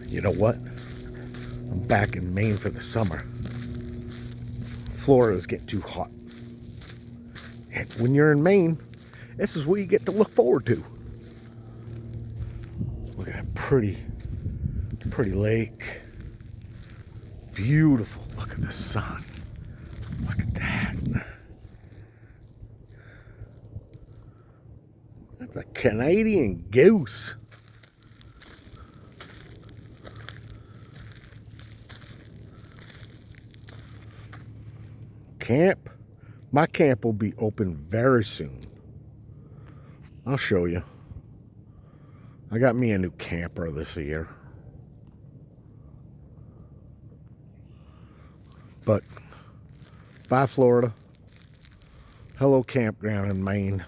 You know what? I'm back in Maine for the summer. Florida's getting too hot. And when you're in Maine, this is what you get to look forward to. Look at that pretty lake. Beautiful. Look at the sun. Look at that. That's a Canadian goose. Camp. My camp will be open very soon. I'll show you. I got me a new camper this year. But bye, Florida. Hello, campground in Maine.